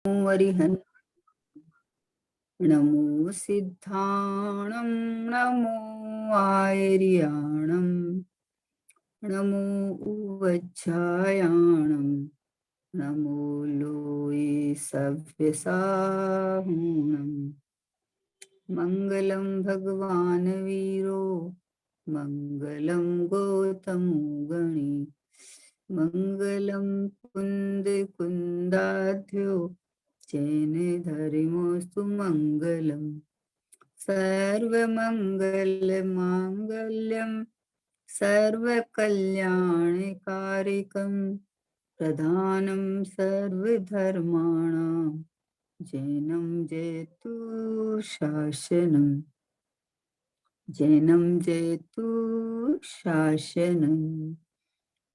वरिहन् नमो सिद्धाणं नमो आयर्याणं नमो उवज्झायाणं नमो लोये सव्यसाहुणम् मंगलम भगवान वीरो मंगलम गौतमो गणी मंगलम कुंद कुंदाध्यो जैन धर्मोस्तु मंगलम सर्वमंगल मांगल्यम सर्वकल्याणकारिकं प्रधानं सर्वधर्माणां जैनं जयतु शासनम् जैनं जयतु शासनम्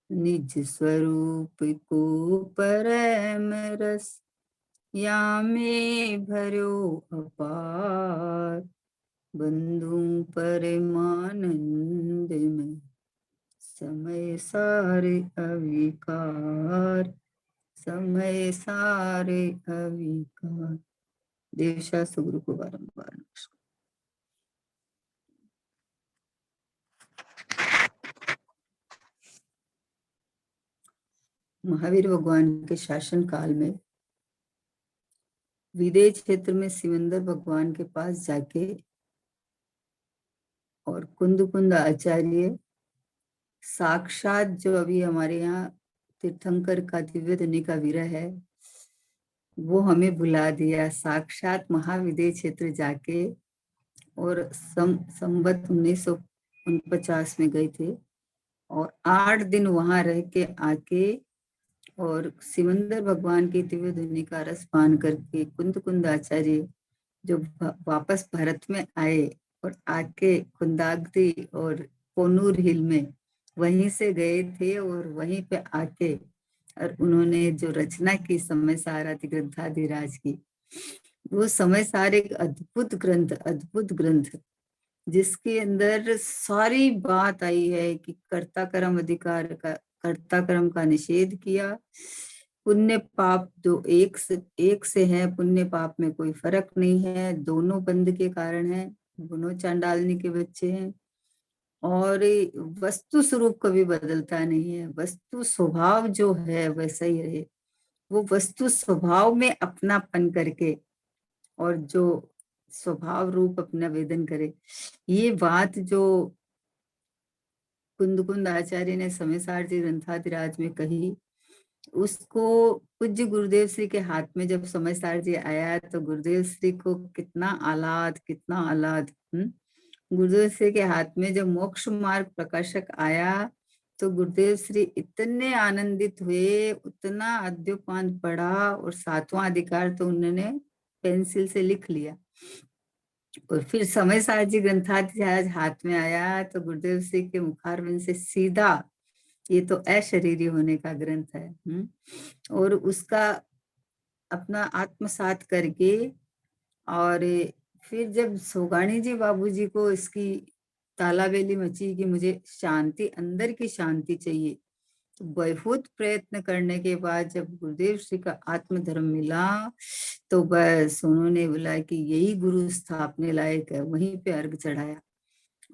निज स्वरूप को परम रस या में भरो अपार बंधु परमानंद में समय सारे अविकार समय सारे अविकार। देवशास्त्र गुरु को बारंबार नमस्कार। महावीर भगवान के शासन काल में विदेह क्षेत्र में सिवंदर भगवान के पास जाके और कुंद कुंद आचार्य साक्षात जो अभी हमारे यहाँ तीर्थंकर का दिव्य ध्वनि का विरह है वो हमें बुला दिया। साक्षात महाविदेह क्षेत्र जाके और संवत 1949 में गए थे और 8 दिन वहां रह के आके और सिवंदर भगवान की दिव्य ध्वनि का रस पान करके कुंद कुंद आचार्य जो वापस भारत में आए और आके कुंदाग्री और कोनूर हिल में वहीं से गए थे और वहीं पे आके और उन्होंने जो रचना की समय सारादि ग्रंथाधिराज की, वो समय सार एक अद्भुत ग्रंथ जिसके अंदर सारी बात आई है कि कर्ता कर्म अधिकार का, कर्ता कर्म का निषेध किया, पुण्य पाप जो एक से है, पुण्य पाप में कोई फर्क नहीं है, दोनों बंध के कारण है, दोनों चांडालनी के बच्चे हैं और वस्तु स्वरूप कभी बदलता नहीं है, वस्तु स्वभाव जो है वैसा ही रहे, वो वस्तु स्वभाव में अपनापन करके और जो स्वभाव रूप अपना वेदन करे। ये बात जो कुंद कुंद आचार्य ने समय सार जी ग्रंथाधिराज में कही, उसको पूज्य गुरुदेव श्री के हाथ में जब समय सार जी आया तो गुरुदेव श्री को कितना आह्लाद। गुरुदेव श्री के हाथ में जब मोक्ष मार्ग प्रकाशक आया तो गुरुदेव श्री इतने आनंदित हुए, उतना अद्योपांत पढ़ा और 7वां अधिकार तो उन्होंने पेंसिल से लिख लिया। और फिर समय सार जी ग्रंथाधिराज हाथ में आया तो गुरुदेव श्री के मुखारविंद से सीधा ये तो अशरीरी होने का ग्रंथ है, और उसका अपना आत्मसात करके और फिर जब सोगाणी जी बाबूजी को इसकी तालाबेली मची कि मुझे शांति, अंदर की शांति चाहिए, तो बहुत प्रयत्न करने के बाद जब गुरुदेव श्री का आत्म धर्म मिला तो बस उन्होंने बोला कि यही गुरु स्थापने लायक है, वहीं पे अर्घ चढ़ाया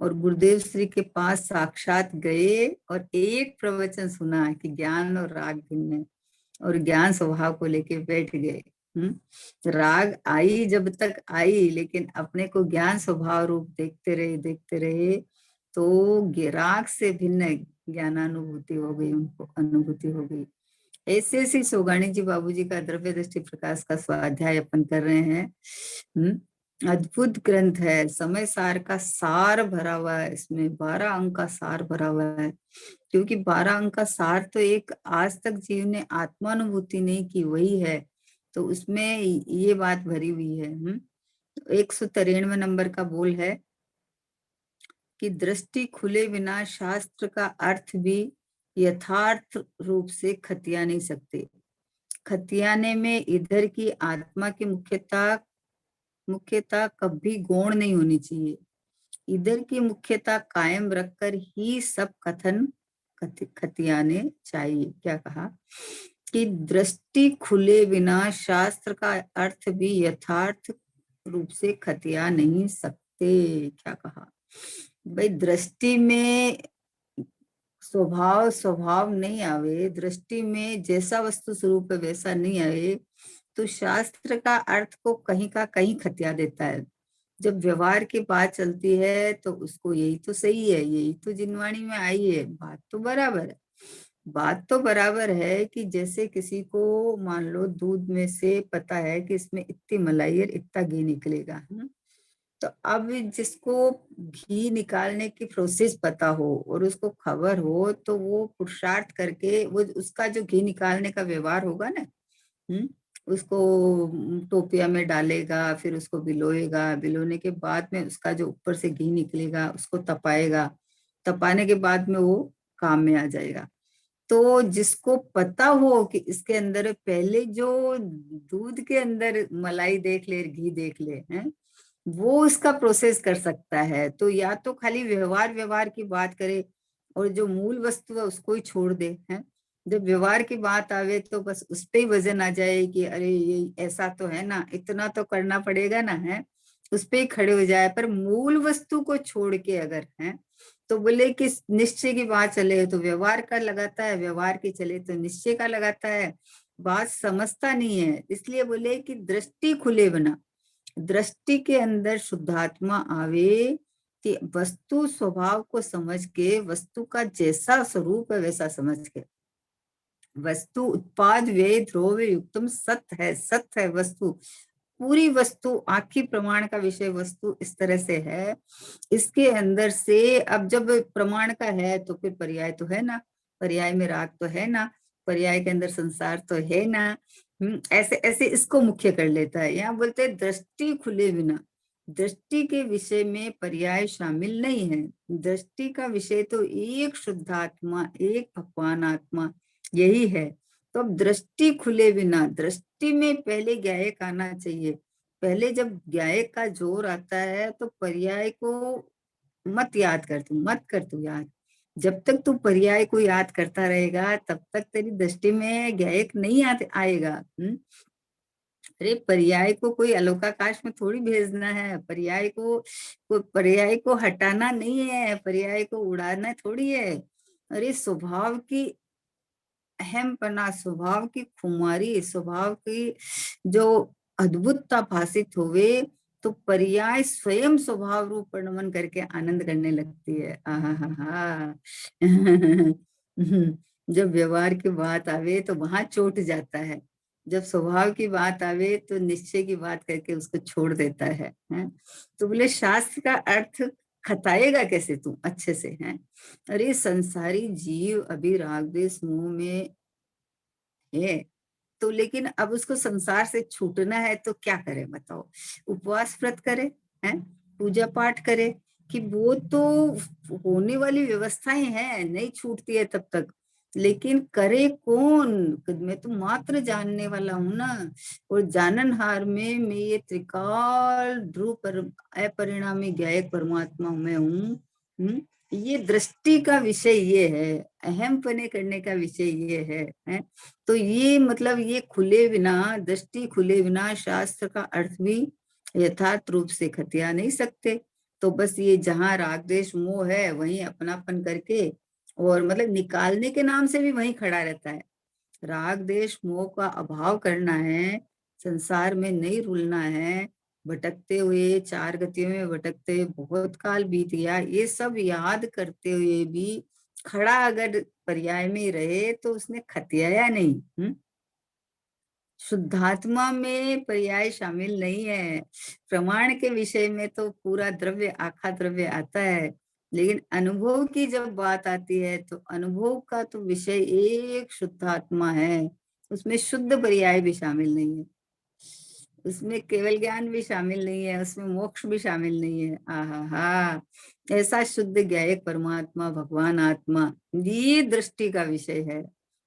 और गुरुदेव श्री के पास साक्षात गए और एक प्रवचन सुना कि ज्ञान और राग भिन्न है और ज्ञान स्वभाव को लेके बैठ गए। राग आई जब तक आई, लेकिन अपने को ज्ञान स्वभाव रूप देखते रहे तो राग से भिन्न ज्ञानानुभूति हो गई, उनको अनुभूति हो गई। ऐसे ऐसे सोगाणी जी बाबूजी का द्रव्य दृष्टि प्रकाश का स्वाध्याय अपन कर रहे हैं। अद्भुत ग्रंथ है, समय सार का सार भरा हुआ है, इसमें 12 अंक का सार भरा हुआ है, क्योंकि 12 अंक का सार तो एक आज तक जीव ने आत्मानुभूति नहीं की वही है, तो उसमें ये बात भरी हुई है। 193 नंबर का बोल है कि दृष्टि खुले बिना शास्त्र का अर्थ भी यथार्थ रूप से खतिया नहीं सकते। खतियाने में इधर की आत्मा की मुख्यता कभी गौण नहीं होनी चाहिए, इधर की मुख्यता कायम रखकर ही सब कथन खतियाने चाहिए। क्या कहा कि दृष्टि खुले बिना शास्त्र का अर्थ भी यथार्थ रूप से खतिया नहीं सकते। क्या कहा भाई, दृष्टि में स्वभाव स्वभाव नहीं आवे, दृष्टि में जैसा वस्तु स्वरूप है वैसा नहीं आए, तो शास्त्र का अर्थ को कहीं का कहीं खतिया देता है। जब व्यवहार की बात चलती है तो उसको यही तो सही है, यही तो जिनवाणी में आई है, बात तो बराबर है। बात तो बराबर है कि जैसे किसी को मान लो दूध में से पता है कि इसमें इतनी मलाई और इतना घी निकलेगा, है ना? तो अब जिसको घी निकालने की प्रोसेस पता हो और उसको खबर हो, तो वो पुरुषार्थ करके वो उसका जो घी निकालने का व्यवहार होगा ना, हम्म, उसको टोपिया में डालेगा, फिर उसको भिगोएगा, भिगोने के बाद में उसका जो ऊपर से घी निकलेगा उसको तपाएगा, तपाने के बाद में वो काम में आ जाएगा। तो जिसको पता हो कि इसके अंदर पहले जो दूध के अंदर मलाई देख ले, घी देख ले, हैं, वो उसका प्रोसेस कर सकता है। तो या तो खाली व्यवहार व्यवहार की बात करे और जो मूल वस्तु है उसको ही छोड़ दे, हैं। जब व्यवहार की बात आवे तो बस उस पे ही वजन आ जाए कि अरे ये ऐसा तो है ना, इतना तो करना पड़ेगा ना, है, उस पे ही खड़े हो जाए। पर मूल वस्तु को छोड़ के अगर है तो बोले कि निश्चय की बात चले तो व्यवहार का लगाता है, व्यवहार की चले तो निश्चय का लगाता है, बात समझता नहीं है। इसलिए बोले कि दृष्टि खुले बना, दृष्टि के अंदर शुद्धात्मा आवे कि वस्तु स्वभाव को समझ के, वस्तु का जैसा स्वरूप है वैसा समझ के, वस्तु उत्पाद व्यय द्रव्य युक्तम सत्य है, सत्य है वस्तु, पूरी वस्तु आखिरी प्रमाण का विषय वस्तु इस तरह से है। इसके अंदर से अब जब प्रमाण का है तो फिर पर्याय तो है ना, पर्याय में राग तो है ना, पर्याय के अंदर संसार तो है ना। ऐसे ऐसे इसको मुख्य कर लेता है। यहाँ बोलते हैं दृष्टि खुले बिना, दृष्टि के विषय में पर्याय शामिल नहीं है। दृष्टि का विषय तो एक शुद्धात्मा, एक भगवान आत्मा, यही है। तो अब दृष्टि खुले बिना, दृष्टि में पहले ज्ञायक आना चाहिए। पहले जब ज्ञायक का जोर आता है तो पर्याय को मत याद कर, तू मत कर तू याद। जब तक तू पर्याय को याद करता रहेगा तब तक तेरी दृष्टि में ज्ञायक नहीं आएगा। अरे पर्याय को कोई अलोकाकाश में थोड़ी भेजना है, पर्याय को हटाना नहीं है, पर्याय को उड़ाना थोड़ी है। अरे स्वभाव की अहमपना, स्वभाव की खुमारी, स्वभाव की जो अद्भुतता भाषित होवे तो पर्याय स्वयं स्वभाव रूप परिणमन करके आनंद करने लगती है। आहा हा हा जब व्यवहार की बात आवे तो वहां चोट जाता है, जब स्वभाव की बात आवे तो निश्चय की बात करके उसको छोड़ देता है? तो बोले शास्त्र का अर्थ खताएगा कैसे तू अच्छे से, है? अरे संसारी जीव अभी राग द्वेष मोह में है, तो लेकिन अब उसको संसार से छूटना है तो क्या करे बताओ? उपवास व्रत करे, हैं, पूजा पाठ करे, कि वो तो होने वाली व्यवस्थाएं हैं, नहीं छूटती है तब तक। लेकिन करे कौन? मैं तो मात्र जानने वाला हूं ना, और जाननहार में मैं ये त्रिकाल ध्रुव पर अपरिणामी ज्ञायक परमात्मा मैं हूँ। ये दृष्टि का विषय ये है, अहम पने करने का विषय ये है? तो ये मतलब ये खुले बिना, दृष्टि खुले बिना शास्त्र का अर्थ भी यथार्थ रूप से खतिया नहीं सकते। तो बस ये जहां राग द्वेष मोह है वहीं अपनापन करके, और मतलब निकालने के नाम से भी वहीं खड़ा रहता है। राग द्वेष मोह का अभाव करना है, संसार में नहीं रुलना है, भटकते हुए चार गतियों में भटकते हुए बहुत काल बीत गया, ये सब याद करते हुए भी खड़ा अगर पर्याय में रहे तो उसने खतियाया नहीं। शुद्धात्मा में पर्याय शामिल नहीं है। प्रमाण के विषय में तो पूरा द्रव्य आखा द्रव्य आता है, लेकिन अनुभव की जब बात आती है तो अनुभव का तो विषय एक शुद्धात्मा है, उसमें शुद्ध पर्याय भी शामिल नहीं है, उसमें केवल ज्ञान भी शामिल नहीं है, उसमें मोक्ष भी शामिल नहीं है। आहा हा, ऐसा शुद्ध ज्ञायक परमात्मा भगवान आत्मा ये दृष्टि का विषय है।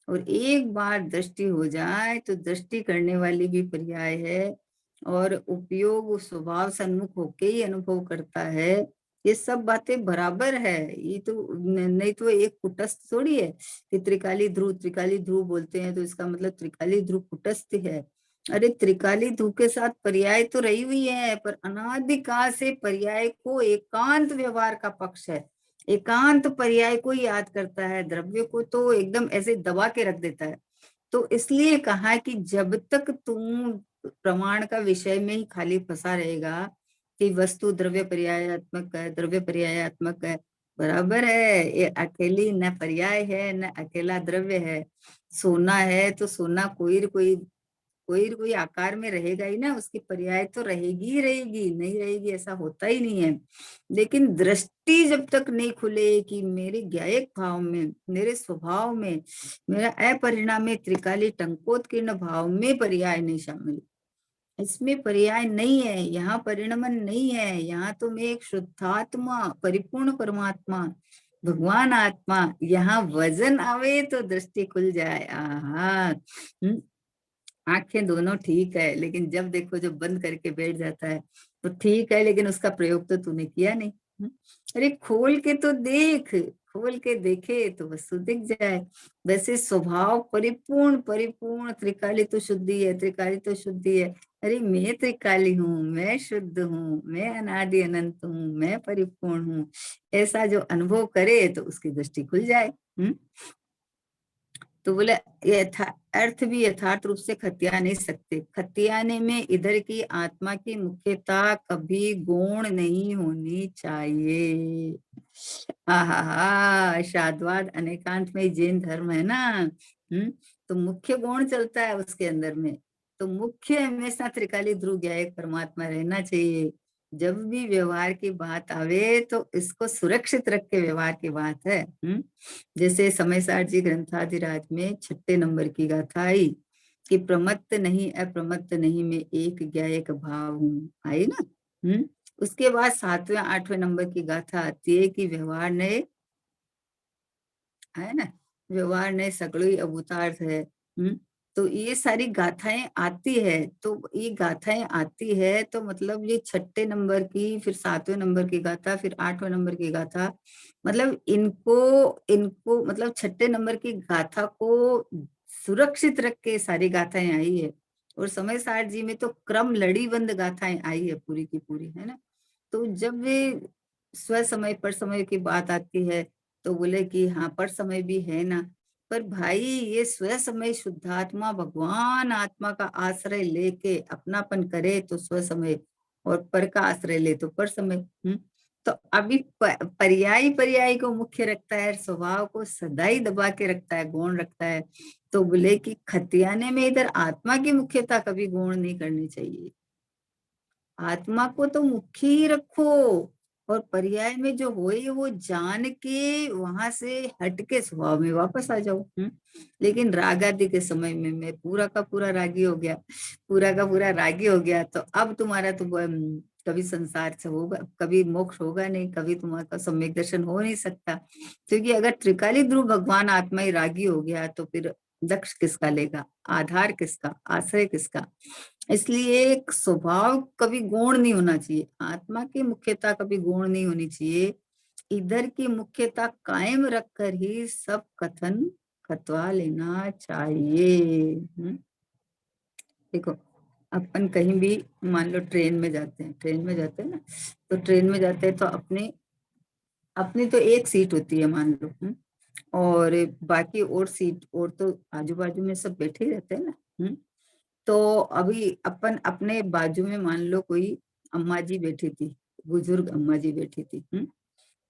और एक बार दृष्टि हो जाए तो दृष्टि करने वाली भी पर्याय है, और उपयोग स्वभाव सन्मुख होके ही अनुभव करता है। ये सब बातें बराबर है। ये तो नहीं तो एक कुटस्थ थोड़ी है कि त्रिकाली ध्रुव बोलते हैं तो इसका मतलब त्रिकाली ध्रुव कुटस्थ है। अरे त्रिकाली ध्रुव के साथ पर्याय तो रही हुई है, पर अनादि काल से पर्याय को एकांत व्यवहार का पक्ष है, एकांत पर्याय को याद करता है, द्रव्य को तो एकदम ऐसे दबा के रख देता है। तो इसलिए कहा कि जब तक तुम प्रमाण का विषय में ही खाली फंसा रहेगा कि वस्तु द्रव्य पर्यायात्मक है, बराबर है, ये अकेली न पर्याय है न अकेला द्रव्य है। सोना है तो सोना कोई आकार में रहेगा ही ना, उसकी पर्याय तो रहेगी ही रहेगी, नहीं रहेगी ऐसा होता ही नहीं है। लेकिन दृष्टि जब तक नहीं खुले कि मेरे ज्ञायक भाव में, मेरे स्वभाव में, मेरा अपरिणामी त्रिकाली टंकोत्कीर्ण भाव में पर्याय नहीं शामिल, इसमें पर्याय नहीं है, यहाँ परिणमन नहीं है, यहाँ तो मैं एक शुद्धात्मा परिपूर्ण परमात्मा भगवान आत्मा, यहाँ वजन आवे तो दृष्टि खुल जाए। आहा, आंखें दोनों ठीक है, लेकिन जब देखो जब बंद करके बैठ जाता है तो ठीक है, लेकिन उसका प्रयोग तो तूने किया नहीं। अरे खोल के तो देख, खोल के देखे तो वस्तु दिख जाए। वैसे स्वभाव परिपूर्ण परिपूर्ण त्रिकाली तो शुद्धि है, त्रिकाली तो शुद्धि है। अरे मैं त्रिकाली हूँ, मैं शुद्ध हूँ, मैं अनादि अनंत हूँ, मैं परिपूर्ण हूँ, ऐसा जो अनुभव करे तो उसकी दृष्टि खुल जाए। तो बोले अर्थ भी यथार्थ रूप से खतिया नहीं सकते। खतियाने में इधर की आत्मा की मुख्यता कभी गौण नहीं होनी चाहिए। शादवाद अनेकांत में जैन धर्म है ना। तो मुख्य गौण चलता है उसके अंदर में, तो मुख्य हमेशा त्रिकाली ध्रुव ज्ञायक परमात्मा रहना चाहिए। जब भी व्यवहार की बात आवे तो इसको सुरक्षित रख के व्यवहार की बात है। जैसे समयसार जी ग्रंथाधिराज में 6 नंबर की गाथा आई कि प्रमत्त नहीं अप्रमत्त नहीं मैं एक ज्ञायक भाव हूँ, आई ना। उसके बाद 7वें 8वें नंबर की गाथा आती है कि व्यवहार ने, है ना, व्यवहार ने सगड़ी अभूतार्थ है। तो ये सारी गाथाएं आती है, तो ये गाथाएं आती है तो मतलब ये 6 नंबर की, फिर 7वें नंबर की गाथा, फिर 8वें नंबर की गाथा, मतलब इनको इनको मतलब 6 नंबर की गाथा को सुरक्षित रख के सारी गाथाएं आई है। और समय सार जी में तो क्रम लड़ीबंद गाथाएं आई है पूरी की पूरी, है ना। तो जब वे स्व समय पर समय की बात आती है तो बोले कि हाँ पर समय भी है ना, पर भाई ये स्व समय शुद्धात्मा भगवान आत्मा का आश्रय लेके अपनापन करे तो स्व समय, और पर का आश्रय ले तो पर समय। तो अभी पर्यायी पर्यायी को मुख्य रखता है, स्वभाव को सदा ही दबा के रखता है, गौण रखता है। तो बोले कि खतियाने में इधर आत्मा की मुख्यता कभी गौण नहीं करनी चाहिए, आत्मा को तो मुख्य ही रखो, और पर्याय में जो होए वो जान के वहां से हट के स्वभाव में वापस आ जाओ। लेकिन राग आदि के समय में मैं पूरा का पूरा रागी हो गया, पूरा का पूरा रागी हो गया, तो अब तुम्हारा तो कभी संसार से होगा, कभी मोक्ष होगा नहीं, कभी तुम्हारा सम्यक दर्शन हो नहीं सकता। क्योंकि अगर त्रिकाली ध्रुव भगवान आत्मा ही रागी हो गया तो फिर दक्ष किसका लेगा, आधार किसका, आश्रय किसका। इसलिए एक स्वभाव कभी गौण नहीं होना चाहिए, आत्मा की मुख्यता कभी गौण नहीं होनी चाहिए, इधर की मुख्यता कायम रखकर ही सब कथन खतवा लेना चाहिए। देखो अपन कहीं भी मान लो ट्रेन में जाते हैं, ना, तो ट्रेन में जाते हैं तो अपने अपनी तो एक सीट होती है मान लो, और बाकी और सीट और तो आजू बाजू में सब बैठे ही रहते हैं ना। तो अभी अपन अपने बाजू में मान लो कोई अम्मा जी बैठी थी, बुजुर्ग अम्मा जी बैठी थी।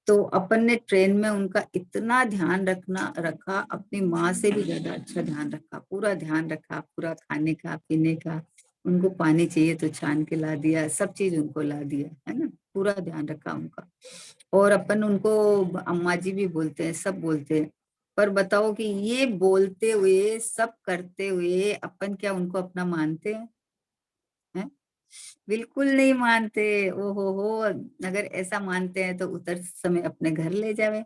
तो अपन ने ट्रेन में उनका इतना ध्यान रखा, अपनी माँ से भी ज्यादा अच्छा ध्यान रखा, पूरा ध्यान रखा, पूरा खाने का पीने का, उनको पानी चाहिए तो छान के ला दिया, सब चीज उनको ला दिया, है ना, पूरा ध्यान रखा उनका। और अपन उनको अम्मा जी भी बोलते हैं, सब बोलते हैं, पर बताओ कि ये बोलते हुए सब करते हुए अपन क्या उनको अपना मानते हैं? हैं? बिल्कुल नहीं मानते। ओहो हो, अगर ऐसा मानते हैं तो उतर समय अपने घर ले जावे,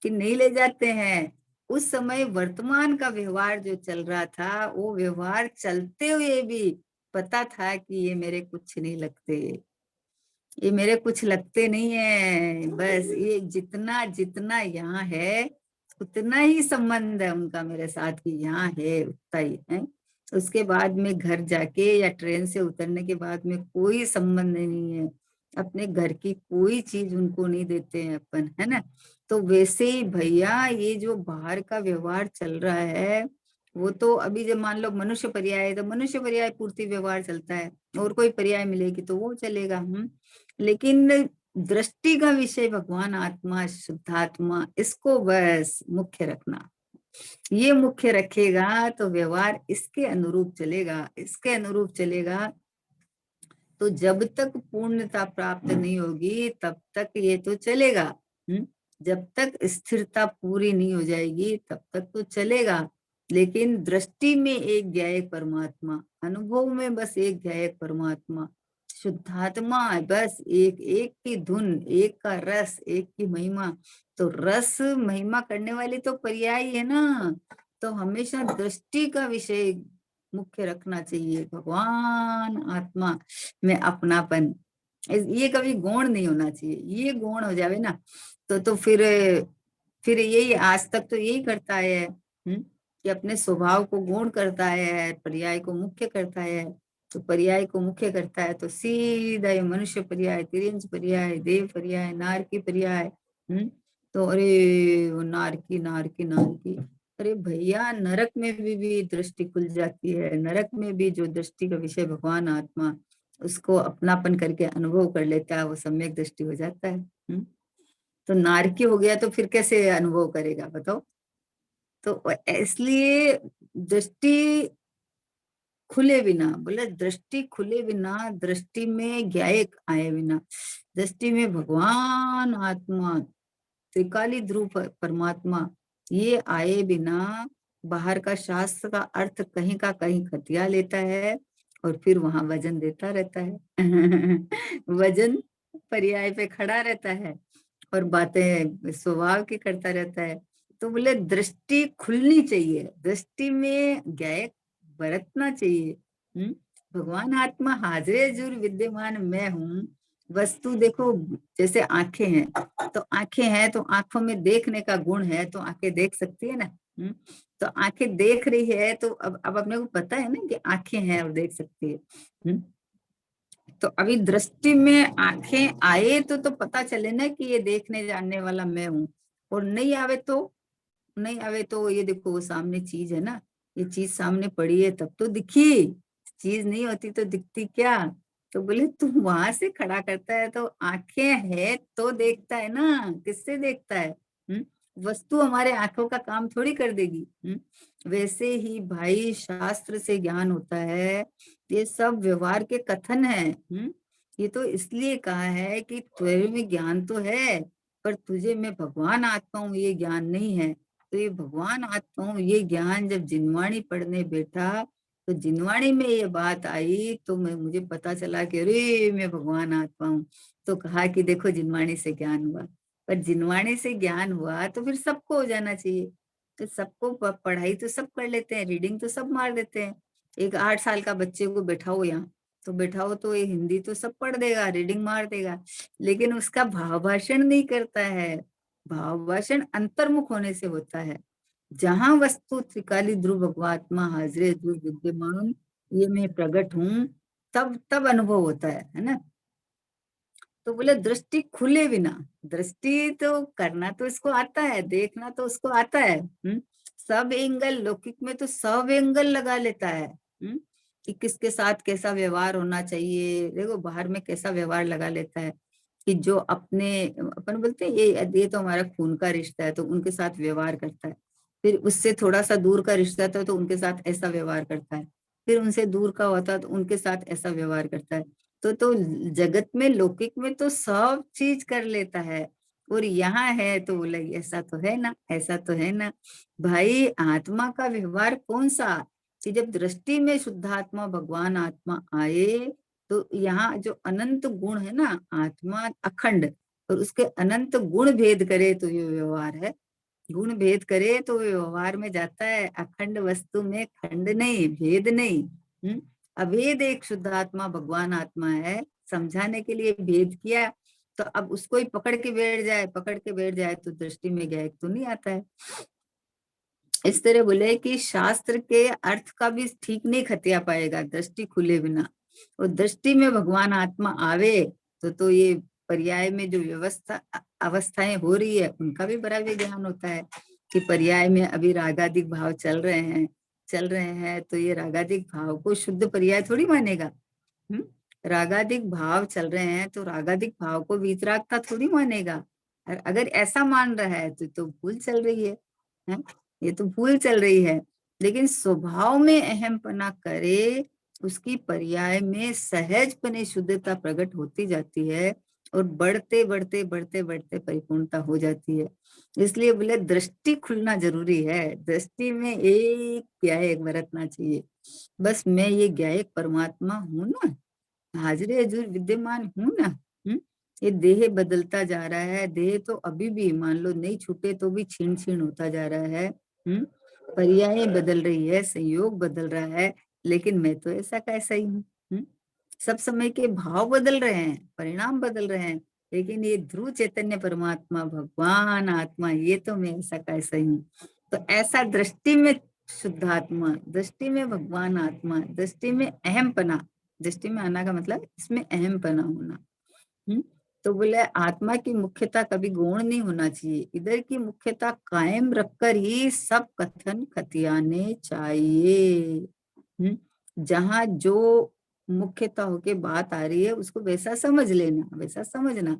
कि नहीं ले जाते हैं। उस समय वर्तमान का व्यवहार जो चल रहा था, वो व्यवहार चलते हुए भी पता था कि ये मेरे कुछ नहीं लगते, ये मेरे कुछ लगते नहीं है, बस ये जितना जितना यहाँ है उतना ही संबंध है उनका मेरे साथ, की यहाँ है उतना ही है। उसके बाद में घर जाके या ट्रेन से उतरने के बाद में कोई संबंध नहीं है। अपने घर की कोई चीज उनको नहीं देते हैं अपन, है ना। तो वैसे ही भैया ये जो बाहर का व्यवहार चल रहा है, वो तो अभी जब मान लो मनुष्य पर्याय है तो मनुष्य पर्याय पूर्ति व्यवहार चलता है, और कोई पर्याय मिलेगी तो वो चलेगा। लेकिन दृष्टि का विषय भगवान आत्मा, शुद्धात्मा, इसको बस मुख्य रखना। ये मुख्य रखेगा तो व्यवहार इसके अनुरूप चलेगा, इसके अनुरूप चलेगा। तो जब तक पूर्णता प्राप्त नहीं होगी तब तक ये तो चलेगा। जब तक स्थिरता पूरी नहीं हो जाएगी तब तक तो चलेगा। लेकिन दृष्टि में एक ज्ञायक परमात्मा, अनुभव में बस एक ज्ञायक परमात्मा, शुद्धात्मा, बस एक, एक की धुन, एक का रस, एक की महिमा। तो रस महिमा करने वाली तो पर्याय है ना। तो हमेशा दृष्टि का विषय मुख्य रखना चाहिए, भगवान आत्मा में अपनापन। ये कभी गौण नहीं होना चाहिए। ये गौण हो जावे ना तो फिर यही आज तक तो यही करता है, कि अपने स्वभाव को गौण करता है, पर्याय को मुख्य करता है। तो पर्याय को मुख्य करता है तो सीधा ये मनुष्य पर्याय, तिर्यंच पर्याय, देव पर्याय, नारकी पर्याय। तो अरे वो नारकी नारकी नारकी, अरे भैया नरक में भी दृष्टि खुल जाती है। नरक में भी जो दृष्टि का विषय भगवान आत्मा, उसको अपनापन करके अनुभव कर लेता है, वो सम्यक दृष्टि हो जाता है। तो नारकी हो गया तो फिर कैसे अनुभव करेगा बताओ। तो इसलिए दृष्टि खुले बिना, बोले दृष्टि खुले बिना, दृष्टि में ज्ञायक आए बिना, दृष्टि में भगवान आत्मा, त्रिकाली ध्रुव परमात्मा, ये आए बिना बाहर का शास्त्र का अर्थ कहीं का कहीं खतिया लेता है, और फिर वहां वजन देता रहता है। वजन पर्याय पे खड़ा रहता है और बातें स्वभाव की करता रहता है। तो बोले दृष्टि खुलनी चाहिए, दृष्टि में ज्ञायक बरतना चाहिए। भगवान आत्मा हाजरे जुर विद्यमान मैं हूँ। वस्तु देखो, जैसे आंखें हैं, तो आंखें हैं तो आंखों में देखने का गुण है, तो आंखें देख सकती है ना। तो आंखें देख रही है तो अब अपने को पता है ना कि आंखें हैं और देख सकती है। तो अभी दृष्टि में आंखें आए तो पता चले ना कि ये देखने जानने वाला मैं हूँ। और नहीं आवे तो, नहीं आवे तो ये देखो वो सामने चीज है ना, ये चीज सामने पड़ी है तब तो दिखी, चीज नहीं होती तो दिखती क्या। तो बोले तू वहां से खड़ा करता है तो आंखें है तो देखता है ना, किससे देखता है। वस्तु हमारे आंखों का काम थोड़ी कर देगी। वैसे ही भाई शास्त्र से ज्ञान होता है, ये सब व्यवहार के कथन है। ये तो इसलिए कहा है कि तेरे में ज्ञान तो है, पर तुझे मैं भगवान आत्मा हूँ ये ज्ञान नहीं है। तो ये भगवान आत्मा हूँ ये ज्ञान जब जिनवाणी पढ़ने बैठा, तो जिनवाणी में ये बात आई तो मुझे पता चला कि अरे मैं भगवान आत्मा हूँ। तो कहा कि देखो जिनवाणी से ज्ञान हुआ, पर जिनवाणी से ज्ञान हुआ तो फिर सबको हो जाना चाहिए। तो सबको पढ़ाई तो सब कर लेते हैं, रीडिंग तो सब मार देते हैं। एक 8 साल का बच्चे को बैठाओ यहाँ, तो बैठाओ तो ये हिंदी तो सब पढ़ देगा, रीडिंग मार देगा, लेकिन उसका भाव भाषण नहीं करता है। भाव भाषण अंतर्मुख होने से होता है। जहां वस्तु त्रिकाली ध्रुव भगवात्मा हाजरे ध्रुव विद्यमान, ये मैं प्रकट हूँ, तब तब अनुभव होता है ना। तो बोले दृष्टि खुले बिना, दृष्टि तो करना तो इसको आता है, देखना तो उसको आता है। सब एंगल लौकिक में तो सब एंगल लगा लेता है। कि किसके साथ कैसा व्यवहार होना चाहिए, देखो बाहर में कैसा व्यवहार लगा लेता है। कि जो अपने, अपन बोलते हैं ये तो हमारा खून का रिश्ता है तो उनके साथ व्यवहार करता है। फिर उससे थोड़ा सा दूर का रिश्ता था तो उनके साथ ऐसा व्यवहार करता है। फिर उनसे दूर का होता है तो उनके साथ ऐसा व्यवहार करता है। तो जगत में लौकिक में तो सब चीज कर लेता है, और यहाँ है तो बोले ऐसा तो है ना, ऐसा तो है ना। भाई आत्मा का व्यवहार कौन सा, कि जब दृष्टि में शुद्धात्मा भगवान आत्मा आए, तो यहाँ जो अनंत गुण है ना, आत्मा अखंड, और उसके अनंत गुण भेद करे तो ये व्यवहार है। गुण भेद करे तो व्यवहार में जाता है, अखंड वस्तु में खंड नहीं, भेद नहीं। अभेद एक शुद्ध आत्मा भगवान आत्मा है, समझाने के लिए भेद किया। तो अब उसको ही पकड़ के बैठ जाए तो दृष्टि में गैक तो नहीं आता है। इस तरह बोले कि शास्त्र के अर्थ का भी ठीक नहीं खतिया पाएगा दृष्टि खुले बिना। और दृष्टि में भगवान आत्मा आवे तो ये पर्याय में जो व्यवस्था अवस्थाएं हो रही है उनका भी बड़ा ज्ञान होता है कि पर्याय में अभी रागादिक भाव चल रहे हैं तो ये रागादिक भाव को शुद्ध पर्याय थोड़ी मानेगा। रागादिक भाव चल रहे हैं तो रागादिक भाव को वीतरागता थोड़ी मानेगा। और अगर ऐसा मान रहा है तो भूल चल रही है? ये तो भूल चल रही है। लेकिन स्वभाव में अहमपना करे उसकी पर्याय में सहजपने शुद्धता प्रकट होती जाती है और बढ़ते बढ़ते बढ़ते बढ़ते परिपूर्णता हो जाती है। इसलिए बोले दृष्टि खुलना जरूरी है। दृष्टि में एक ज्ञायक बरतना चाहिए, बस मैं ये ज्ञायक परमात्मा हूं ना, हाजिर हजूर विद्यमान हूं ना। ये देह बदलता जा रहा है, देह तो अभी भी मान लो नहीं छूटे तो भी छीन छीन होता जा रहा है। पर्याय बदल रही है, संयोग बदल रहा है, लेकिन मैं तो ऐसा कैसा ही हूँ। सब समय के भाव बदल रहे हैं, परिणाम बदल रहे हैं, लेकिन ये ध्रुव चैतन्य परमात्मा भगवान आत्मा ये तो मैं ऐसा कैसा ही हूँ। तो ऐसा दृष्टि में शुद्ध आत्मा, दृष्टि में भगवान आत्मा, दृष्टि में अहमपना, दृष्टि में आना का मतलब इसमें अहमपना होना। तो बोले आत्मा की मुख्यता कभी गौण नहीं होना चाहिए, इधर की मुख्यता कायम रखकर ही सब कथन खतियाने चाहिए। जहां जो मुख्यता होके बात आ रही है उसको वैसा समझ लेना, वैसा समझना।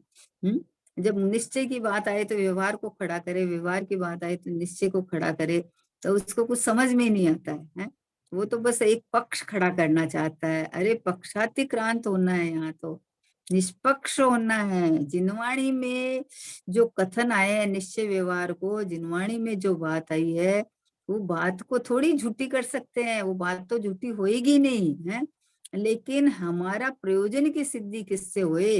जब निश्चय की बात आए तो व्यवहार को खड़ा करे, व्यवहार की बात आए तो निश्चय को खड़ा करे, तो उसको कुछ समझ में नहीं आता है? वो तो बस एक पक्ष खड़ा करना चाहता है। अरे पक्षातिक्रांत होना है, यहाँ तो निष्पक्ष होना है। जिनवाणी में जो कथन आए हैं निश्चय व्यवहार को, जिनवाणी में जो बात आई है वो बात को थोड़ी झूठी कर सकते हैं, वो बात तो झूठी होएगी नहीं है। लेकिन हमारा प्रयोजन की सिद्धि किससे हुए?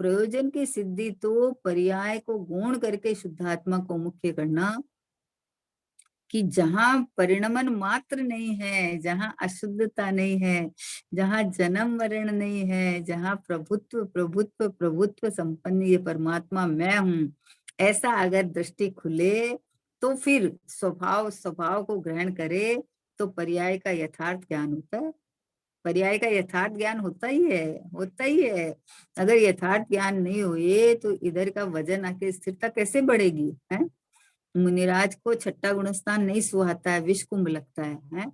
प्रयोजन की सिद्धि तो पर्याय को गौण करके शुद्धात्मा को मुख्य करना, कि जहां परिणमन मात्र नहीं है, जहां अशुद्धता नहीं है, जहां जन्म मरण नहीं है, जहां प्रभुत्व प्रभुत्व प्रभुत्व संपन्न ये परमात्मा मैं हूँ, ऐसा अगर दृष्टि खुले तो फिर स्वभाव स्वभाव को ग्रहण करे तो पर्याय का यथार्थ ज्ञान होता है। पर्याय का यथार्थ ज्ञान होता ही है, होता ही है। अगर यथार्थ ज्ञान नहीं हुए तो इधर का वजन आके स्थिरता कैसे बढ़ेगी? है मुनिराज को छठा गुणस्थान नहीं सुहाता है, विष कुंभ लगता है?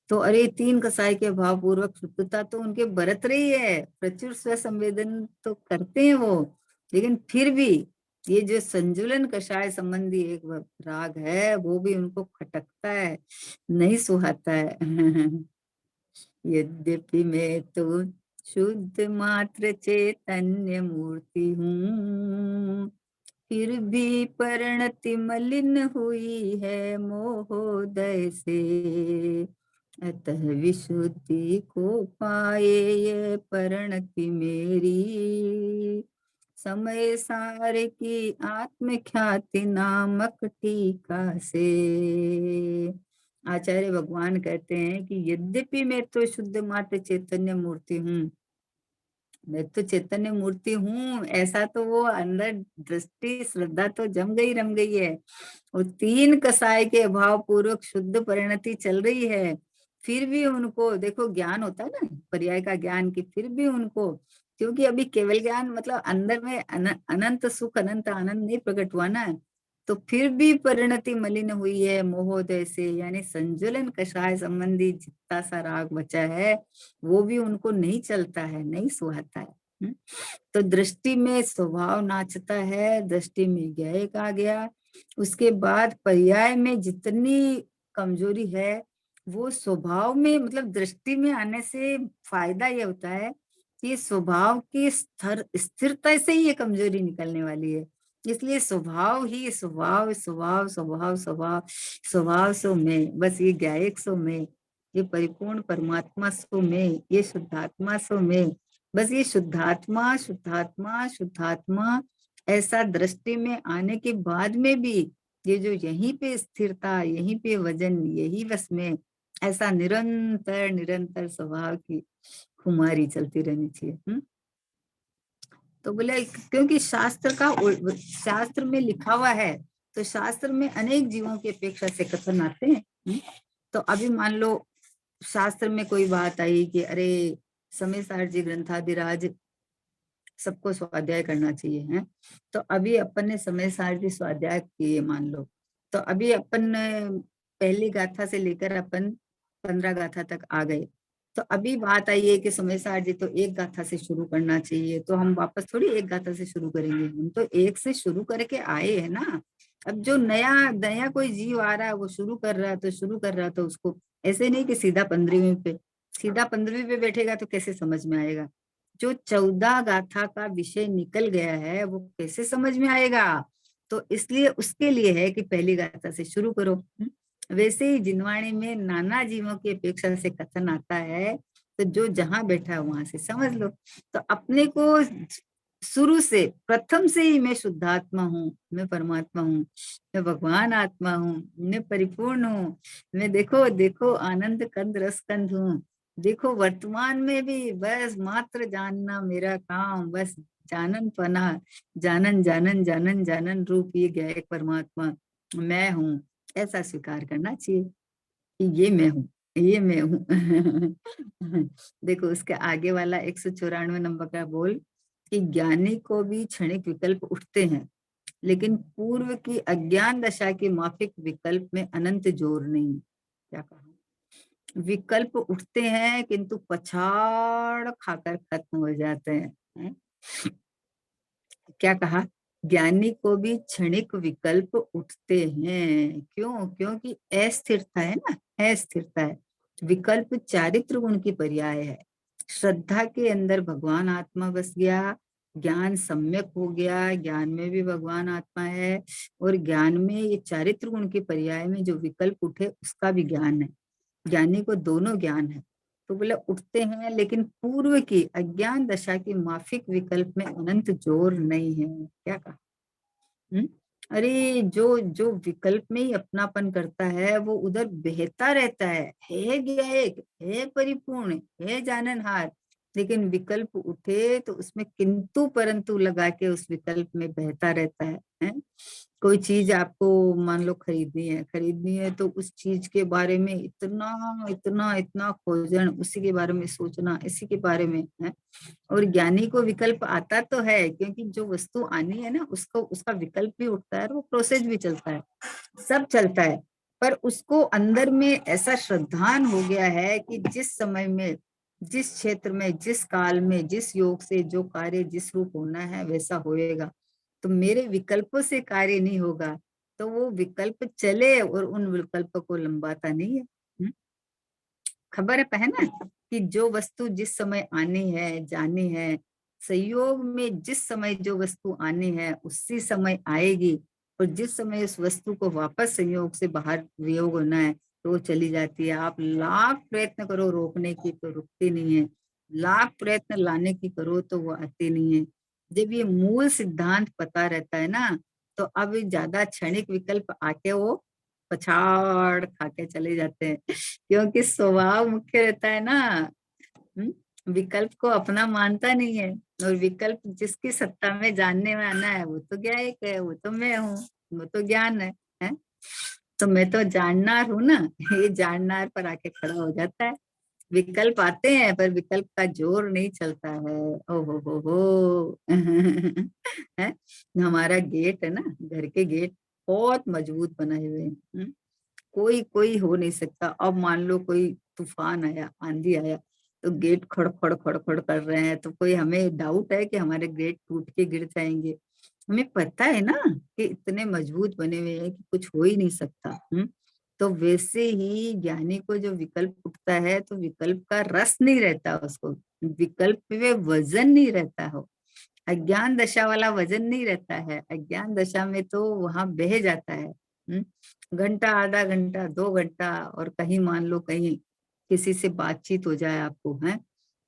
तो अरे तीन कसाई के भाव पूर्वक शुद्धता तो उनके बरत रही है, प्रचुर स्व संवेदन तो करते हैं वो, लेकिन फिर भी ये जो संजुलन कषाय संबंधी एक राग है वो भी उनको खटकता है, नहीं सुहाता है। यद्यपि मैं तो शुद्ध मात्र चैतन्य मूर्ति हूँ, फिर भी परिणति मलिन हुई है मोहोदय से, अतः विशुद्धि को पाए ये परिणति मेरी, समय सार की आत्मख्याति नामक टीका से। आचार्य भगवान कहते हैं कि यद्यपि मैं तो शुद्ध मात्र चैतन्य मूर्ति हूँ, मैं तो चैतन्य मूर्ति हूँ, ऐसा तो वो अंदर दृष्टि श्रद्धा तो जम गई रम गई है। और तीन कसाय के अभाव पूर्वक शुद्ध परिणति चल रही है, फिर भी उनको देखो ज्ञान होता है ना पर्याय का ज्ञान, की फिर भी उनको, क्योंकि अभी केवल ज्ञान मतलब अंदर में अनंत सुख अनंत आनंद नहीं प्रकट हुआ ना, तो फिर भी परिणति मलिन हुई है मोहोदय से, यानी संजुलन कषाय संबंधी जितना सा राग बचा है वो भी उनको नहीं चलता है, नहीं सुहाता है। तो दृष्टि में स्वभाव नाचता है, दृष्टि में ज्ञायक आ गया, उसके बाद पर्याय में जितनी कमजोरी है वो स्वभाव में, मतलब दृष्टि में आने से फायदा ये होता है कि स्वभाव की स्थिरता से ही ये कमजोरी निकलने वाली है। इसलिए स्वभाव ही स्वभाव स्वभाव स्वभाव स्वभाव स्वभाव सो में, बस ये ज्ञायक सो में, ये परिपूर्ण परमात्मा सो में, ये शुद्धात्मा सो में, बस ये शुद्धात्मा शुद्धात्मा शुद्धात्मा, ऐसा दृष्टि में आने के बाद में भी ये जो यहीं पे स्थिरता, यहीं पे वजन, यही बस में ऐसा निरंतर निरंतर स्वभाव की खुमारी चलती रहनी चाहिए। तो बोले क्योंकि शास्त्र में लिखा हुआ है, तो शास्त्र में अनेक जीवों की अपेक्षा से कथन आते हैं। तो अभी मान लो शास्त्र में कोई बात आई कि अरे समय सार जी ग्रंथादिराज सबको स्वाध्याय करना चाहिए है, तो अभी अपन ने समय सार जी स्वाध्याय किए मान लो, तो अभी अपन पहली गाथा से लेकर अपन 15 गाथा तक आ गए। तो अभी बात आई है कि समय सार जी तो एक गाथा से शुरू करना चाहिए, तो हम वापस थोड़ी एक गाथा से शुरू करेंगे, हम तो एक से शुरू करके आए हैं ना। अब जो नया नया कोई जीव आ रहा है वो शुरू कर रहा है तो शुरू कर रहा है, तो उसको ऐसे नहीं कि सीधा 15वीं पे, सीधा 15वीं पे बैठेगा तो कैसे समझ में आएगा। जो 14 गाथा का विषय निकल गया है वो कैसे समझ में आएगा। तो इसलिए उसके लिए है कि पहली गाथा से शुरू करो। वैसे ही जिनवाणी में नाना जीवों की अपेक्षा से कथन आता है, तो जो जहां बैठा है वहां से समझ लो। तो अपने को शुरू से प्रथम से ही मैं शुद्धात्मा हूँ, मैं परमात्मा हूँ, मैं भगवान आत्मा हूँ, मैं परिपूर्ण हूँ, मैं देखो देखो आनंद कंद रस कंद हूँ, देखो वर्तमान में भी बस मात्र जानना मेरा काम, बस जानन पना, जानन जानन जानन जानन रूप ये गया एक परमात्मा मैं हूँ, ऐसा स्वीकार करना चाहिए कि ये मैं हूँ, ये मैं हूँ। देखो उसके आगे वाला 194 नंबर का बोल कि ज्ञानी को भी क्षणिक विकल्प उठते हैं, लेकिन पूर्व की अज्ञान दशा के माफिक विकल्प में अनंत जोर नहीं। क्या कहा, विकल्प उठते हैं किंतु पछाड़ खाकर खत्म हो जाते हैं। क्या कहा, ज्ञानी को भी क्षणिक विकल्प उठते हैं, क्यों, क्योंकि अस्थिरता है ना, अस्थिरता है। विकल्प चारित्र गुण की पर्याय है। श्रद्धा के अंदर भगवान आत्मा बस गया, ज्ञान सम्यक हो गया, ज्ञान में भी भगवान आत्मा है, और ज्ञान में ये चारित्र गुण के पर्याय में जो विकल्प उठे उसका भी ज्ञान है। ज्ञानी को दोनों ज्ञान है। तो बोले उठते हैं लेकिन पूर्व की अज्ञान दशा की माफिक विकल्प में अनंत जोर नहीं है। क्या कहा, हम्म? अरे जो जो विकल्प में ही अपनापन करता है वो उधर बहता रहता है ज्ञायक, है परिपूर्ण, है जाननहार, लेकिन विकल्प उठे तो उसमें किंतु परंतु लगा के उस विकल्प में बहता रहता है? कोई चीज आपको मान लो खरीदनी है तो उस चीज के बारे में इतना इतना इतना खोजन, उसी के बारे में सोचना, इसी के बारे में है। और ज्ञानी को विकल्प आता तो है, क्योंकि जो वस्तु आनी है ना उसको उसका विकल्प भी उठता है और वो प्रोसेस भी चलता है, सब चलता है। पर उसको अंदर में ऐसा श्रद्धान हो गया है कि जिस समय में, जिस क्षेत्र में, जिस काल में, जिस योग से जो कार्य जिस रूप होना है वैसा होएगा, तो मेरे विकल्पों से कार्य नहीं होगा। तो वो विकल्प चले और उन विकल्पों को लंबाता नहीं है। खबर है ना कि जो वस्तु जिस समय आनी है जानी है, संयोग में जिस समय जो वस्तु आनी है उसी समय आएगी, और जिस समय उस वस्तु को वापस संयोग से बाहर वियोग होना है तो वो चली जाती है। आप लाख प्रयत्न करो रोकने की तो रुकती नहीं है, लाख प्रयत्न लाने की करो तो वो आती नहीं है। जब ये मूल सिद्धांत पता रहता है ना, तो अब ज्यादा क्षणिक विकल्प आके वो पछाड़ खा के चले जाते हैं, क्योंकि स्वभाव मुख्य रहता है ना। विकल्प को अपना मानता नहीं है, और विकल्प जिसकी सत्ता में जानने में आना है वो तो ज्ञायक है, वो तो मैं हूँ, वो तो ज्ञान है? तो मैं तो जाननार हूँ ना। ये जाननार पर आके खड़ा हो जाता है। विकल्प आते हैं पर विकल्प का जोर नहीं चलता है। ओ हो है। हमारा गेट है ना, घर के गेट बहुत मजबूत बनाए हुए हैं। कोई कोई हो नहीं सकता। अब मान लो कोई तूफान आया, आंधी आया, तो गेट खड़ खड़ खड़ खड़ कर रहे हैं, तो कोई हमें डाउट है कि हमारे गेट टूट के गिर जाएंगे? हमें पता है ना कि इतने मजबूत बने हुए हैं कि कुछ हो ही नहीं सकता। तो वैसे ही ज्ञानी को जो विकल्प उठता है तो विकल्प का रस नहीं रहता उसको, विकल्प में वजन नहीं रहता हो। अज्ञान दशा वाला वजन नहीं रहता है, अज्ञान दशा में तो वहां बह जाता है। घंटा, आधा घंटा, 2 घंटा, और कहीं मान लो कहीं किसी से बातचीत हो जाए आपको है,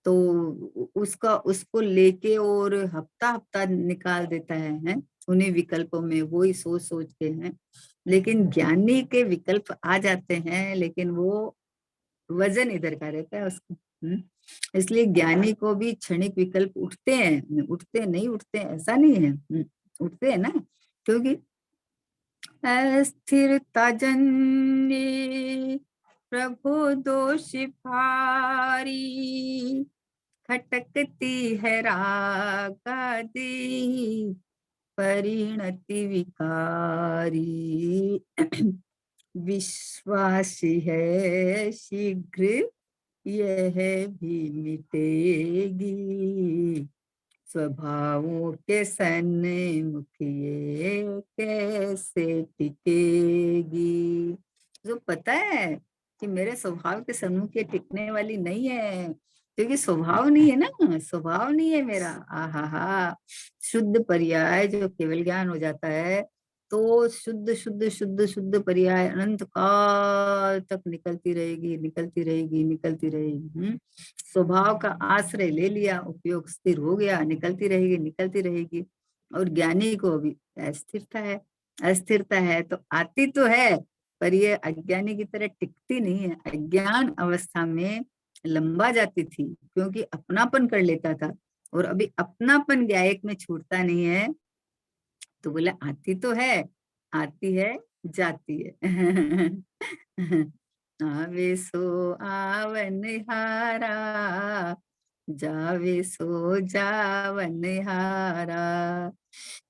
तो उसका उसको लेके और हफ्ता हफ्ता निकाल देता है? उन्हीं विकल्पों में वही सोच सोच के हैं। लेकिन ज्ञानी के विकल्प आ जाते हैं, लेकिन वो वजन इधर का रहता है उसको। इसलिए ज्ञानी को भी क्षणिक विकल्प उठते हैं, उठते नहीं उठते ऐसा नहीं है, उठते हैं ना, क्योंकि अस्थिरता जन्य प्रभु दोष भारी, खटकती है रागादि परिणति विकारी। विश्वासी है शीघ्र यह भी मिटेगी, स्वभावों के सन्मुख ये कैसे टिकेगी। जो पता है कि मेरे स्वभाव के सन्मुख ये टिकने वाली नहीं है, क्योंकि स्वभाव नहीं है ना, स्वभाव नहीं है मेरा। आहा हा, शुद्ध पर्याय जो केवल ज्ञान हो जाता है तो शुद्ध शुद्ध शुद्ध शुद्ध पर्याय अनंत काल तक निकलती रहेगी, निकलती रहेगी, निकलती रहेगी। स्वभाव का आश्रय ले लिया, उपयोग स्थिर हो गया, निकलती रहेगी, निकलती रहेगी। और ज्ञानी को भी अस्थिरता है, अस्थिरता है तो आती तो है, पर ये अज्ञानी की तरह टिकती नहीं है। अज्ञान अवस्था में लंबा जाती थी क्योंकि अपनापन कर लेता था, और अभी अपनापन ज्ञायक में छूटता नहीं है, तो बोला आती तो है, आती है जाती है। आवे सो आवन हारा, जावे सो जावन हारा,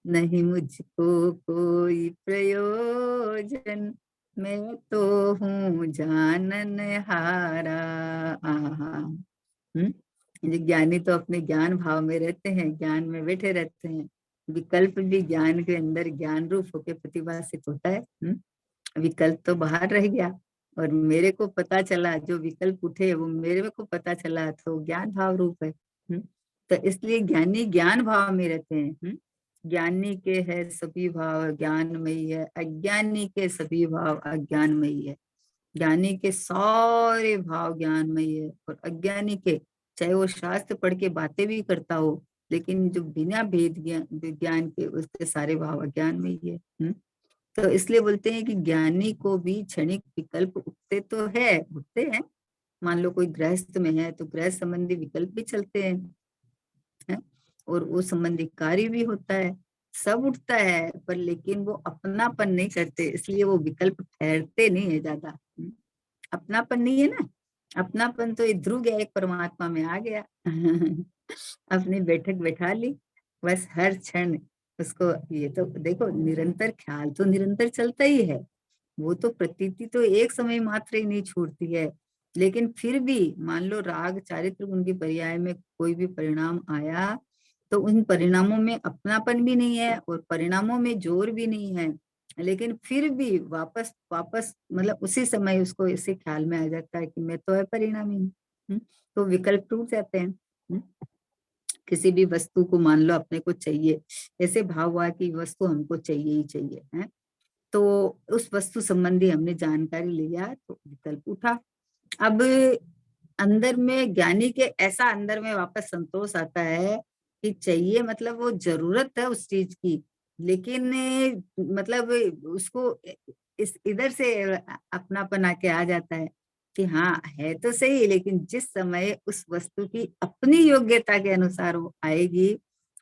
नहीं मुझको कोई प्रयोजन, मैं तो हूँ जानन हारा। आहा, ये ज्ञानी तो अपने ज्ञान भाव में रहते हैं, ज्ञान में बैठे रहते हैं। विकल्प भी ज्ञान के अंदर ज्ञान रूप होकर प्रतिभासित होता है। विकल्प तो बाहर रह गया और मेरे को पता चला, जो विकल्प उठे वो मेरे को पता चला, तो ज्ञान भाव रूप है। तो इसलिए ज्ञानी ज्ञान भाव में रहते हैं। ज्ञानी के है सभी भाव ज्ञानमयी है, अज्ञानी के सभी भाव अज्ञानमयी है। ज्ञानी के सारे भाव ज्ञानमयी है, और अज्ञानी के चाहे वो शास्त्र पढ़ के बातें भी करता हो, लेकिन जो बिना भेद विज्ञान के उसके सारे भाव अज्ञान में ही है। तो इसलिए बोलते हैं कि ज्ञानी को भी क्षणिक विकल्प उठते तो है, उठते हैं। मान लो कोई गृहस्थ में है तो गृह संबंधी विकल्प भी चलते हैं, और वो संबंधी कार्य भी होता है, सब उठता है, पर लेकिन वो अपनापन नहीं करते, इसलिए वो विकल्प ठहरते नहीं है ज्यादा। अपनापन नहीं है ना, अपनापन तो ये ध्रुव गया, एक परमात्मा में आ गया। अपनी बैठक बैठा ली, बस हर क्षण उसको, ये तो देखो निरंतर ख्याल तो निरंतर चलता ही है, वो तो प्रतीति तो एक समय मात्र ही नहीं छूटती है। लेकिन फिर भी मान लो राग चारित्र गुण की पर्याय में कोई भी परिणाम आया, तो उन परिणामों में अपनापन भी नहीं है और परिणामों में जोर भी नहीं है, लेकिन फिर भी वापस वापस मतलब उसी समय उसको इसे ख्याल में आ जाता है कि मैं तो है परिणामी हूँ। तो विकल्प टूट जाते हैं। किसी भी वस्तु को मान लो अपने को चाहिए, ऐसे भाव हुआ कि वस्तु हमको चाहिए ही चाहिए है, तो उस वस्तु संबंधी हमने जानकारी लिया तो विकल्प उठा। अब अंदर में ज्ञानी के ऐसा अंदर में वापस संतोष आता है कि चाहिए मतलब वो जरूरत है उस चीज की, लेकिन मतलब उसको इस इधर से अपनापन आके आ जाता है कि हाँ है तो सही, लेकिन जिस समय उस वस्तु की अपनी योग्यता के अनुसार वो आएगी,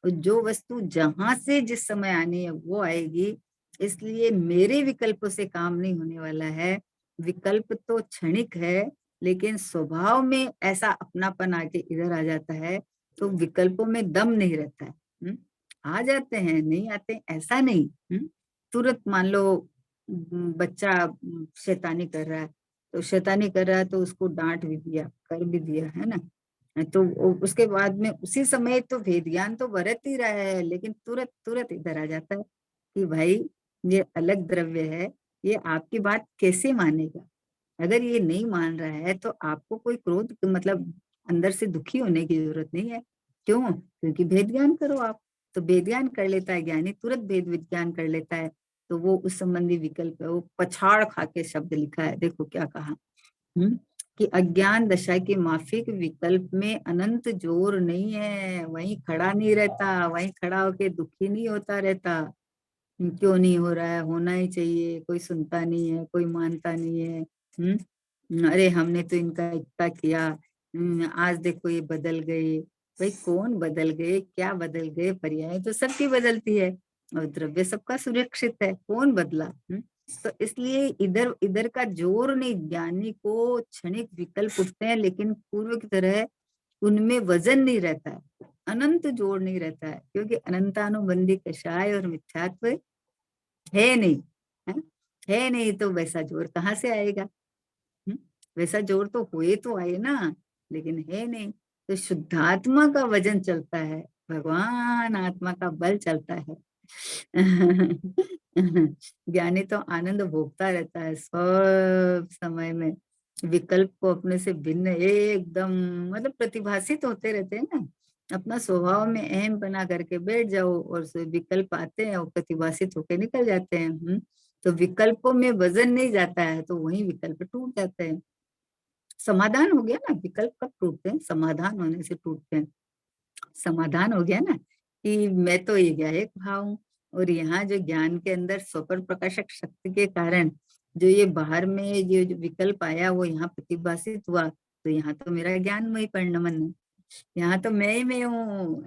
और जो वस्तु जहां से जिस समय आनी है वो आएगी, इसलिए मेरे विकल्पों से काम नहीं होने वाला है। विकल्प तो क्षणिक है, लेकिन स्वभाव में ऐसा अपनापन आके इधर आ जाता है, तो विकल्पों में दम नहीं रहता है। आ जाते हैं नहीं आते ऐसा नहीं। तुरंत मान लो बच्चा शैतानी कर रहा है, तो शैतानी कर रहा है तो उसको डांट भी दिया, कर भी दिया है ना, तो उसके बाद में उसी समय तो भेद ज्ञान तो बरत ही रहा है, लेकिन तुरंत तुरंत इधर आ जाता है कि भाई ये अलग द्रव्य है, ये आपकी बात कैसे मानेगा। अगर ये नहीं मान रहा है तो आपको कोई क्रोध मतलब अंदर से दुखी होने की जरूरत नहीं है। क्यों? क्योंकि भेद ज्ञान करो आप, तो भेद ज्ञान कर लेता है ज्ञानी, तुरंत भेद विज्ञान कर लेता है, तो वो उस संबंधी विकल्प है। वो पछाड़ खा के शब्द लिखा है, देखो क्या कहा। कि अज्ञान दशा के माफिक विकल्प में अनंत जोर नहीं है, वहीं खड़ा नहीं रहता, वहीं खड़ा होके दुखी नहीं होता रहता। क्यों नहीं हो रहा है, होना ही चाहिए, कोई सुनता नहीं है, कोई मानता नहीं है। अरे हमने तो इनका इतना किया, आज देखो ये बदल गए। भाई कौन बदल गए, क्या बदल गए? पर्याय तो सबकी बदलती है और द्रव्य सबका सुरक्षित है, कौन बदला? तो इसलिए इधर इधर का जोर नहीं, ज्ञानी को क्षणिक विकल्प उठते हैं लेकिन पूर्व की तरह उनमें वजन नहीं रहता है, अनंत जोर नहीं रहता है, क्योंकि अनंतानुबंधी कषाय और मिथ्यात्व है नहीं। है, है नहीं तो वैसा जोर कहाँ से आएगा? हम्म? वैसा जोर तो हुए तो आए ना, लेकिन है नहीं। तो शुद्धात्मा का वजन चलता है, भगवान आत्मा का बल चलता है। ज्ञानी तो आनंद भोगता रहता है सब समय में, विकल्प को अपने से भिन्न एकदम, मतलब प्रतिभासित होते रहते हैं ना। अपना स्वभाव में अहम बना करके बैठ जाओ और विकल्प आते हैं और प्रतिभासित होके निकल जाते हैं। तो विकल्पों में वजन नहीं जाता है तो वही विकल्प टूट जाते हैं। समाधान हो गया ना, विकल्प कब टूटते हैं? समाधान होने से टूटते हैं। समाधान हो गया ना कि मैं तो ये क्या एक भाव हूँ, और यहाँ जो ज्ञान के अंदर स्वपर प्रकाशक शक्ति के कारण जो ये बाहर में ये जो विकल्प आया वो यहाँ प्रतिभाषित हुआ, तो यहाँ तो मेरा ज्ञानमय परिणमन है, यहाँ तो मैं ही मैं हूँ।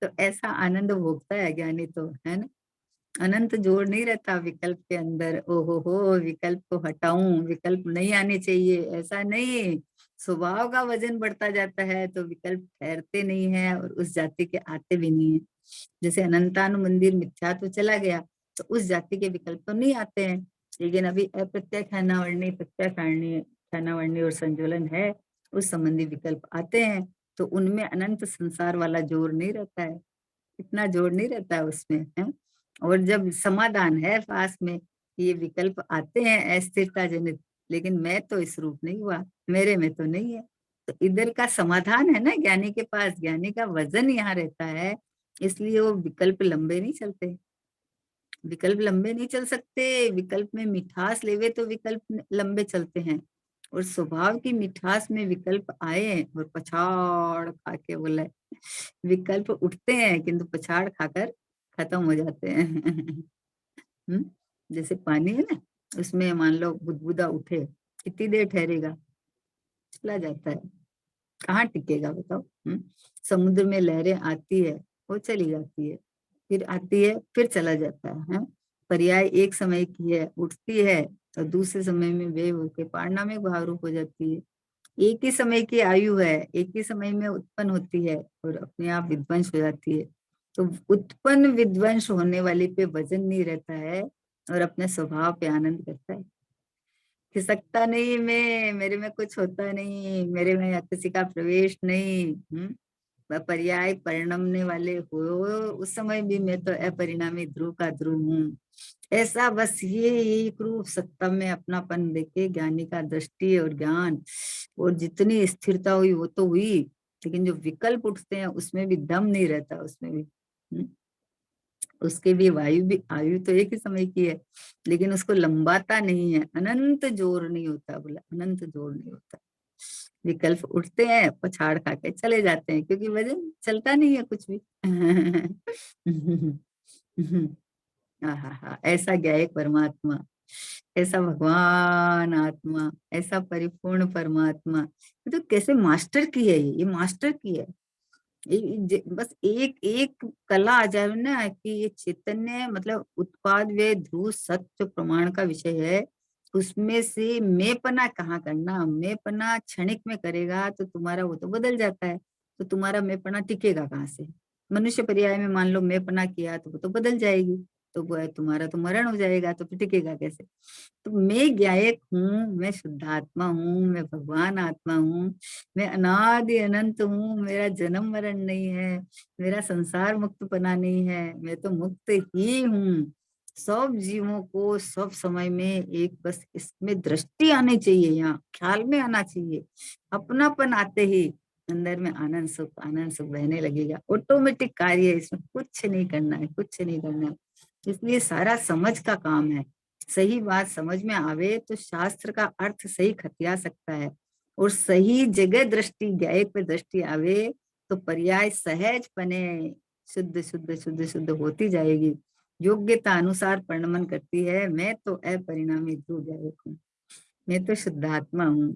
तो ऐसा आनंद भोगता है ज्ञानी तो, है ना। अनंत जोड़ नहीं रहता विकल्प के अंदर, ओहो हो विकल्प को हटाऊं, विकल्प नहीं आने चाहिए, ऐसा नहीं। स्वभाव का वजन बढ़ता जाता है तो विकल्प ठहरते नहीं है और उस जाति के आते भी नहीं है। जैसे अनंतानु मंदिर मिथ्या तो चला गया तो उस जाति के विकल्प तो नहीं आते हैं, लेकिन अभी अप्रत्यय खानावर्णी प्रत्यय खानावर्णी और संजुलन है, उस संबंधी विकल्प आते हैं, तो उनमें अनंत संसार वाला जोर नहीं रहता है, इतना जोर नहीं रहता है उसमें, है। और जब समाधान है पास में, ये विकल्प आते हैं अस्थिरता जनित, लेकिन मैं तो इस रूप नहीं हुआ, मेरे में तो नहीं है, तो इधर का समाधान है ना ज्ञानी के पास, ज्ञानी का वजन यहाँ रहता है, इसलिए वो विकल्प लंबे नहीं चलते। विकल्प लंबे नहीं चल सकते, विकल्प में मिठास लेवे तो विकल्प लंबे चलते हैं, और स्वभाव की मिठास में विकल्प आए और पछाड़ खा के बोला, विकल्प उठते हैं किंतु पछाड़ खाकर खत्म हो जाते हैं। हम्म? जैसे पानी है ना, उसमें मान लो बुदबुदा उठे, कितनी देर ठहरेगा? चला जाता है, कहाँ टिकेगा बताओ। समुद्र में लहरें आती है, वो चली जाती है, फिर आती है फिर चला जाता है। पर्याय एक समय की है, उठती है और दूसरे समय में वे होके पारना में भाव रूप हो जाती है। एक ही समय की आयु है, एक ही समय में उत्पन्न होती है और अपने आप विध्वंस हो जाती है। तो उत्पन्न विध्वंस होने वाली पे वजन नहीं रहता है और अपने स्वभाव पे आनंद करता है। खिसकता नहीं, मैं मेरे में कुछ होता नहीं, मेरे में किसी का प्रवेश नहीं। पर्याय परिणमने वाले हो उस समय भी मैं तो अपरिणामी ध्रुव का ध्रुव हूँ। ऐसा बस ये एक रूप सत्ता में अपनापन देखे ज्ञानी का दृष्टि और ज्ञान, और जितनी स्थिरता हुई वो तो हुई, लेकिन जो विकल्प उठते हैं उसमें भी दम नहीं रहता, उसमें भी। उसके भी वायु भी, आयु तो एक ही समय की है, लेकिन उसको लंबाता नहीं है, अनंत जोर नहीं होता, बोला अनंत जोर नहीं होता। विकल्प उठते हैं पछाड़ खा के चले जाते हैं, क्योंकि वजन चलता नहीं है कुछ भी। हाँ, ऐसा ज्ञाय परमात्मा, ऐसा भगवान आत्मा, ऐसा परिपूर्ण परमात्मा, ये तो कैसे मास्टर की है, ये मास्टर की है। बस एक एक कला आ जाए ना कि ये चैतन्य मतलब उत्पाद वे ध्रुव सत्य प्रमाण का विषय है, उसमें से मैंपना कहाँ करना, मैंपना क्षणिक में करेगा तो तुम्हारा वो तो बदल जाता है, तो तुम्हारा मैंपना टिकेगा कहाँ से? मनुष्य पर्याय में मान लो मैंपना किया तो वो तो बदल जाएगी, तो वो है तुम्हारा तो मरण हो जाएगा, तो फिर टिकेगा कैसे? तो मैं ज्ञायक हूँ, मैं शुद्धात्मा हूँ, मैं भगवान आत्मा हूँ, मैं अनादि अनंत हूँ, मेरा जन्म मरण नहीं है, मेरा संसार मुक्तपना नहीं है, मैं तो मुक्त ही हूँ। सब जीवों को सब समय में एक बस इसमें दृष्टि आनी चाहिए, यहाँ ख्याल में आना चाहिए, अपनापन आते ही अंदर में आनंद सुख बहने लगेगा, ऑटोमेटिक कार्य है, इसमें कुछ नहीं करना है, कुछ नहीं करना है। इसलिए सारा समझ का काम है, सही बात समझ में आवे तो शास्त्र का अर्थ सही खतिया सकता है, और सही जगह दृष्टि ज्ञायक पे दृष्टि आवे तो पर्याय सहज पने शुद्ध शुद्ध शुद्ध शुद्ध होती जाएगी, योग्यता अनुसार परिणमन करती है। मैं तो अपरिणामी ध्रुव ज्ञायक हूँ। मैं तो शुद्धात्मा हूँ।